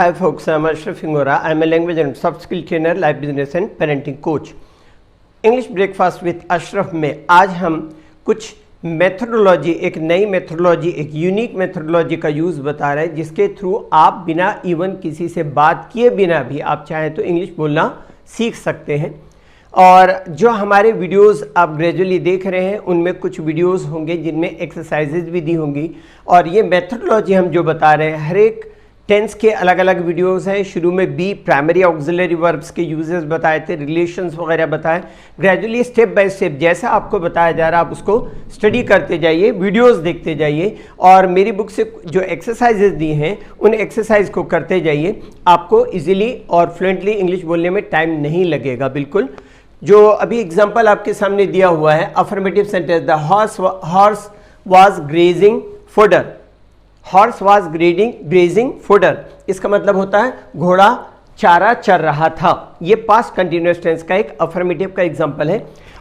Hi folks, I'm Ashraf Ingora. I'm a language and soft skill trainer, life business and parenting coach. English breakfast with Ashraf में आज हम कुछ methodology, एक नई methodology, एक unique methodology का यूज़ बता रहे हैं जिसके थ्रू आप बिना इवन किसी से बात किए बिना भी आप चाहें तो इंग्लिश बोलना सीख सकते हैं। और जो हमारे वीडियोस आप ग्रेजुअली देख रहे हैं उनमें कुछ वीडियोस होंगे जिनमें एक्सरसाइजेज भी दी होंगी और ये मेथोडोलॉजी हम जो बता रहे हैं हर एक टेंस के अलग अलग वीडियोस हैं। शुरू में बी प्राइमरी ऑक्सिलरी वर्ब्स के यूजेस बताए थे, रिलेशंस वगैरह बताए। ग्रेजुअली स्टेप बाय स्टेप जैसा आपको बताया जा रहा है आप उसको स्टडी करते जाइए, वीडियोस देखते जाइए और मेरी बुक से जो एक्सरसाइजेज दी हैं उन एक्सरसाइज को करते जाइए। आपको इजीली और फ्लुएंटली इंग्लिश बोलने में टाइम नहीं लगेगा बिल्कुल। जो अभी एग्जाम्पल आपके सामने दिया हुआ है affirmative sentence, the horse was grazing fodder. Horse was grazing fodder, इसका मतलब होता है घोड़ा चारा चर रहा था। ये पास्ट कंटिन्यूअस टेंस का एक अफर्मेटिव का एग्जांपल है।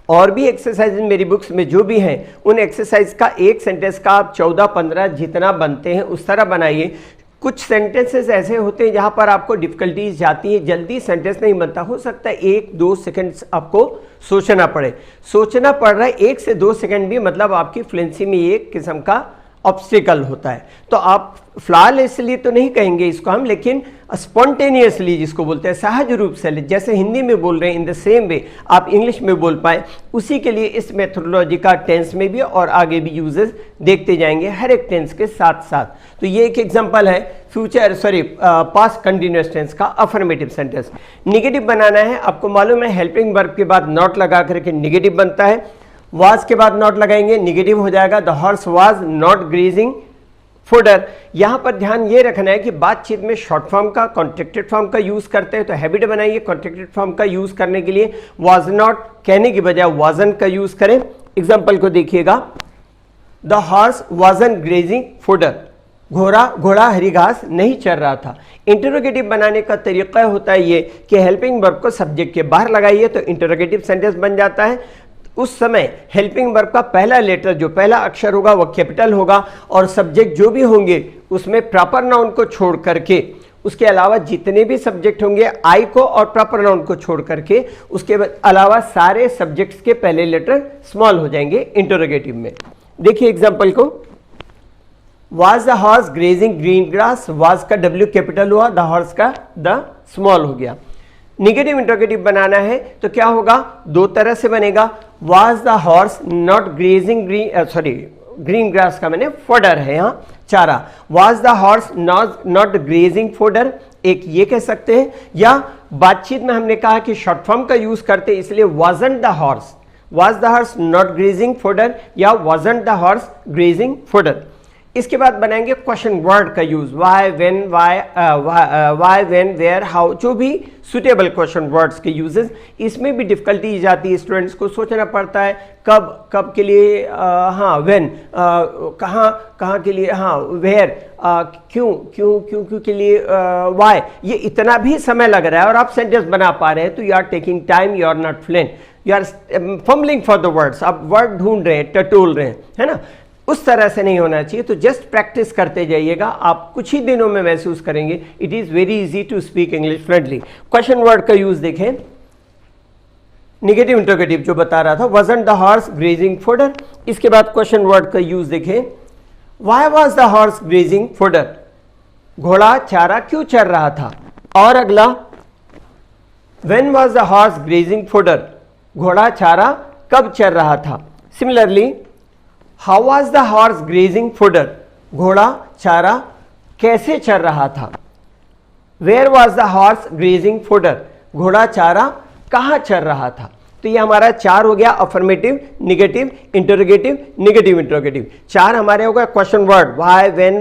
और भी एक्सरसाइज मेरी बुक्स में जो भी हैं उन एक्सरसाइज का एक सेंटेंस का आप 14-15 जितना बनते हैं उस तरह बनाइए। कुछ सेंटेंसेस ऐसे होते हैं जहां पर आपको डिफिकल्टीज जाती हैं, जल्दी सेंटेंस नहीं बनता, हो सकता है 1-2 सेकंड्स आपको सोचना पड़ रहा है। 1 से 2 सेकंड भी मतलब आपकी फ्लुएंसी में एक किस्म का ऑब्स्टिकल होता है। तो आप फ्लॉलेसली तो नहीं कहेंगे इसको हम, लेकिन स्पॉन्टेनियसली जिसको बोलते हैं सहज रूप से, जैसे हिंदी में बोल रहे हैं इन द सेम वे आप इंग्लिश में बोल पाए, उसी के लिए इस मेथोडोलॉजी का टेंस में भी और आगे भी यूजेस देखते जाएंगे हर एक टेंस के साथ साथ। तो ये एक एग्जांपल है पास्ट कंटिन्यूअस टेंस का अफर्मेटिव सेंटेंस। निगेटिव बनाना है, आपको मालूम है हेल्पिंग वर्ब के बाद नॉट लगा करके निगेटिव बनता है। वाज के बाद नॉट लगाएंगे निगेटिव हो जाएगा, the horse was not grazing fodder. यहां पर ध्यान ये रखना है कि बातचीत में शॉर्ट फॉर्म का कॉन्ट्रैक्टेड फॉर्म का यूज करते हैं तो हैबिट बनाइए कॉन्ट्रैक्टेड फॉर्म का यूज करने के लिए वाज नॉट कहने की बजाय वाजन का यूज करें। एग्जांपल को देखिएगा, द हॉर्स वाजन ग्रेजिंग फोडर, घोड़ा हरी घास नहीं चर रहा था। इंटरोगेटिव बनाने का तरीका होता है ये कि हेल्पिंग वर्ब को सब्जेक्ट के बाहर लगाइए तो इंटरोगेटिव सेंटेंस बन जाता है। उस समय हेल्पिंग वर्ब का पहला लेटर, जो पहला अक्षर होगा वो कैपिटल होगा और सब्जेक्ट जो भी होंगे उसमें प्रॉपर नाउन को छोड़ करके, उसके अलावा जितने भी सब्जेक्ट होंगे आई को और प्रॉपर नाउन को छोड़ करके उसके अलावा सारे सब्जेक्ट्स के पहले लेटर स्मॉल हो जाएंगे इंटरोगेटिव में। देखिए एग्जांपल को, was the horse grazing green grass, was का डब्ल्यू कैपिटल हुआ, द हॉर्स का द स्मॉल हो गया। निगेटिव इंटरोगेटिव बनाना है तो क्या होगा, दो तरह से बनेगा। Was the horse not grazing green grass का मैंने फोडर है यहाँ चारा, was the horse not grazing fodder, एक ये कह सकते हैं। या बातचीत में हमने कहा कि शॉर्ट फॉर्म का यूज करते इसलिए wasn't the horse not grazing fodder या wasn't the horse grazing fodder. इसके बाद बनाएंगे क्वेश्चन वर्ड का use, why when where how, जो भी सुटेबल क्वेश्चन वर्ड्स के यूजेस। इसमें भी डिफिकल्टी जाती है, स्टूडेंट्स को सोचना पड़ता है कब के लिए हाँ, व्हेन कहाँ के लिए हाँ, वेयर क्यों के लिए वाई। ये इतना भी समय लग रहा है और आप सेंटेंस बना पा रहे हैं तो you are taking time, you are not fluent, you are fumbling for the words, आप वर्ड ढूंढ रहे हैं, टटोल रहे हैं, है ना। उस तरह से नहीं होना चाहिए। तो जस्ट प्रैक्टिस करते जाइएगा, आप कुछ ही दिनों में महसूस करेंगे it is very easy to speak English fluently. Question word का यूज देखें, निगेटिव इंटरोगेटिव जो बता रहा था, wasn't the horse grazing fodder. इसके बाद क्वेश्चन वर्ड का यूज देखें, why was the horse grazing fodder, घोड़ा चारा क्यों चर रहा था। और अगला, when was the horse grazing fodder, घोड़ा चारा कब चर रहा था। Similarly, how was the horse grazing fodder, घोड़ा चारा कैसे चर रहा था। Where was the horse grazing fodder, घोड़ा चारा कहाँ चर रहा था। तो ये हमारा 4 हो गया, affirmative, negative, interrogative, negative interrogative. 4 हमारे हो गए question word, why when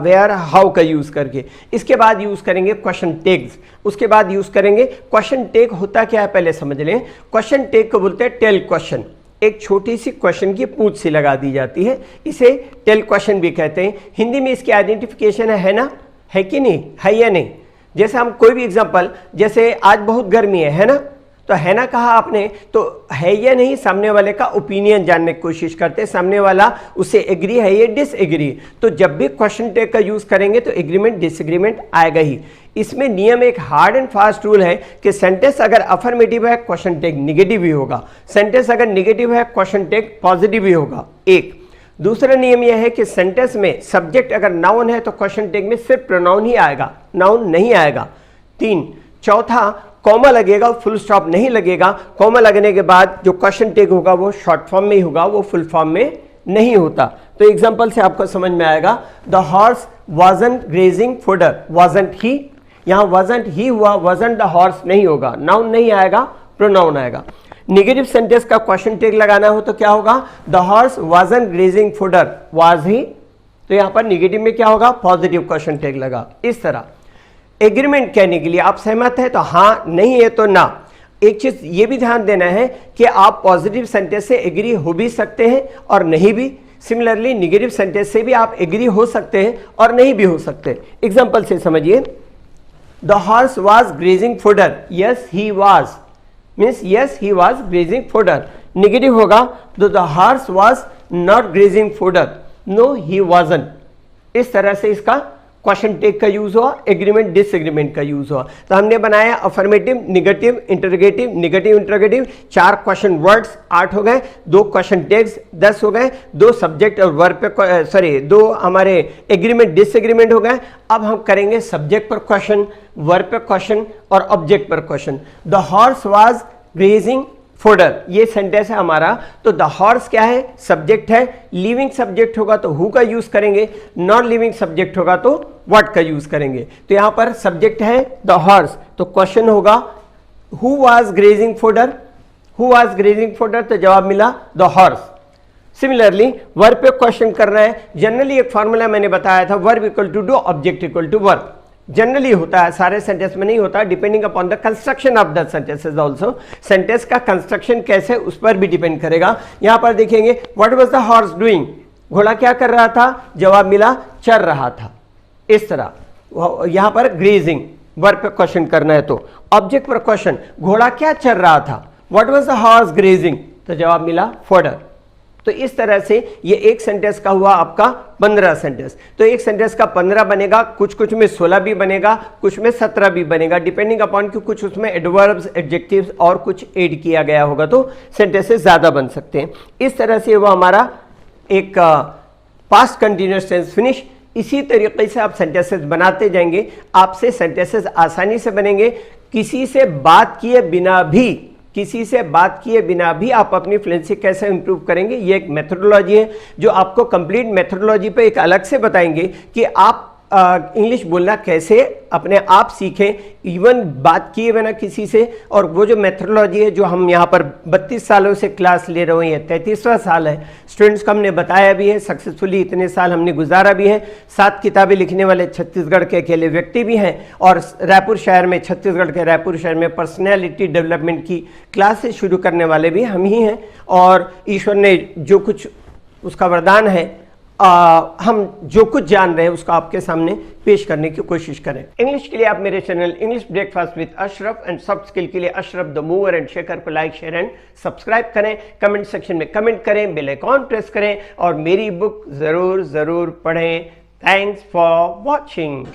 where how का यूज करके। इसके बाद यूज करेंगे क्वेश्चन टैग्स, उसके बाद यूज करेंगे क्वेश्चन टैग। होता क्या है पहले समझ लें। क्वेश्चन टैग को बोलते हैं टेल क्वेश्चन, एक छोटी सी क्वेश्चन की पूंछ सी लगा दी जाती है, इसे टेल क्वेश्चन भी कहते हैं। हिंदी में इसकी आइडेंटिफिकेशन है ना, है कि नहीं, है या नहीं। जैसे हम कोई भी एग्जांपल, जैसे आज बहुत गर्मी है ना, तो है ना कहा आपने, तो है या नहीं सामने वाले का ओपिनियन जानने की कोशिश करते हैं, सामने वाला उसे एग्री है या डिसएग्री। तो जब भी क्वेश्चन टैग का यूज करेंगे तो एग्रीमेंट डिसएग्रीमेंट आएगा ही। इसमें नियम एक हार्ड एंड फास्ट रूल है कि सेंटेंस अगर अफर्मेटिव है क्वेश्चन टैग निगेटिव ही होगा, सेंटेंस अगर निगेटिव है क्वेश्चन टैग पॉजिटिव ही होगा। एक दूसरा नियम यह है कि सेंटेंस में सब्जेक्ट अगर नाउन है तो क्वेश्चन टैग में सिर्फ प्रोनाउन ही आएगा, नाउन नहीं आएगा। तीन चौथा कॉमा लगेगा, फुल स्टॉप नहीं लगेगा। कॉमा लगने के बाद जो क्वेश्चन टैग होगा वो शॉर्ट फॉर्म में ही होगा, वो फुल फॉर्म में नहीं होता। तो एग्जांपल से आपको समझ में आएगा, the horse wasn't grazing fodder, wasn't he, यहां वाजंट ही हुआ, वाजंट द हॉर्स नहीं होगा, नाउन नहीं आएगा, प्रोनाउन आएगा। नेगेटिव सेंटेंस का क्वेश्चन टैग लगाना हो तो क्या होगा, the horse wasn't grazing fodder, was he, तो यहां पर नेगेटिव में क्या होगा, पॉजिटिव क्वेश्चन टैग लगा। इस तरह एग्रीमेंट कहने के लिए आप सहमत है तो हाँ, नहीं है तो ना। एक चीज ये भी ध्यान देना है कि आप पॉजिटिव सेंटेंस से एग्री हो भी सकते हैं और नहीं भी, सिमिलरली नेगेटिव सेंटेंस से भी आप एग्री हो सकते हैं और नहीं भी हो सकते। एग्जांपल से समझिए, the horse was grazing fodder, yes he was, means yes he was grazing fodder. Negative होगा तो the horse was not grazing fodder, no he wasn't. इस तरह से इसका क्वेश्चन टैग का यूज हुआ, एग्रीमेंट डिसएग्रीमेंट का यूज हुआ। तो हमने बनाया affirmative, negative, interrogative, negative interrogative, 4 question words 8 हो गए, 2 क्वेश्चन टैग्स 10 हो गए, 2 सब्जेक्ट और वर्ब पे सॉरी 2 हमारे एग्रीमेंट डिसएग्रीमेंट हो गए। अब हम करेंगे सब्जेक्ट पर क्वेश्चन, वर्ब पे क्वेश्चन और ऑब्जेक्ट पर question. The horse was grazing fodder, ये सेंटेंस है हमारा। तो द हॉर्स क्या है, सब्जेक्ट है, लिविंग सब्जेक्ट होगा तो हु का यूज करेंगे, नॉन लिविंग सब्जेक्ट होगा तो व्हाट का यूज करेंगे। तो यहां पर सब्जेक्ट है द हॉर्स, तो क्वेश्चन होगा who was grazing fodder, who was grazing fodder, तो जवाब मिला द हॉर्स। सिमिलरली वर्ब पे क्वेश्चन करना है, जनरली एक फॉर्मूला मैंने बताया था, verb equal to do, object equal to verb. Generally होता है, सारे सेंटेंस में नहीं होता, depending upon the construction of the sentences also. Sentence का कंस्ट्रक्शन कैसे उस पर भी डिपेंड करेगा। यहां पर देखेंगे what was the horse doing, घोड़ा क्या कर रहा था, जवाब मिला चर रहा था। इस तरह यहां पर ग्रेजिंग, वर्ब पे क्वेश्चन करना है तो ऑब्जेक्ट पर क्वेश्चन, घोड़ा क्या चर रहा था, what was the horse grazing, तो जवाब मिला फॉडर। तो इस तरह से ये एक सेंटेंस का हुआ आपका 15 सेंटेंस। तो एक सेंटेंस का 15 बनेगा, कुछ में 16 भी बनेगा, कुछ में 17 भी बनेगा, डिपेंडिंग अपॉन कि कुछ उसमें एडवर्ब्स, एडजेक्टिव्स और कुछ ऐड किया गया होगा तो सेंटेंसेस ज्यादा बन सकते हैं। इस तरह से वो हमारा एक पास्ट कंटिन्यूअस टेंस फिनिश। इसी तरीके से आप सेंटेंसेस बनाते जाएंगे, आपसे सेंटेंसेस आसानी से बनेंगे। किसी से बात किए बिना भी, किसी से बात किए बिना भी आप अपनी फ्लुएंसी कैसे इंप्रूव करेंगे, ये एक मेथोडोलॉजी है जो आपको कंप्लीट मेथोडोलॉजी पे एक अलग से बताएंगे कि आप इंग्लिश बोलना कैसे अपने आप सीखें, इवन बात किए बिना किसी से। और वो जो मेथोडोलॉजी है जो हम यहाँ पर 32 सालों से क्लास ले रहे हैं, 33वां साल है, स्टूडेंट्स को हमने बताया भी है, सक्सेसफुली इतने साल हमने गुजारा भी है। 7 किताबें लिखने वाले छत्तीसगढ़ के अकेले व्यक्ति भी हैं और रायपुर शहर में, छत्तीसगढ़ के रायपुर शहर में पर्सनैलिटी डेवलपमेंट की क्लासेस शुरू करने वाले भी हम ही हैं। और ईश्वर ने जो कुछ उसका वरदान है, हम जो कुछ जान रहे हैं उसको आपके सामने पेश करने की कोशिश करें। इंग्लिश के लिए आप मेरे channel English breakfast with Ashraf and soft skill के लिए Ashraf the mover and shaker को लाइक, शेयर एंड सब्सक्राइब करें। कमेंट सेक्शन में कमेंट करें, बेल आइकॉन प्रेस करें और मेरी बुक जरूर पढ़ें। Thanks for watching.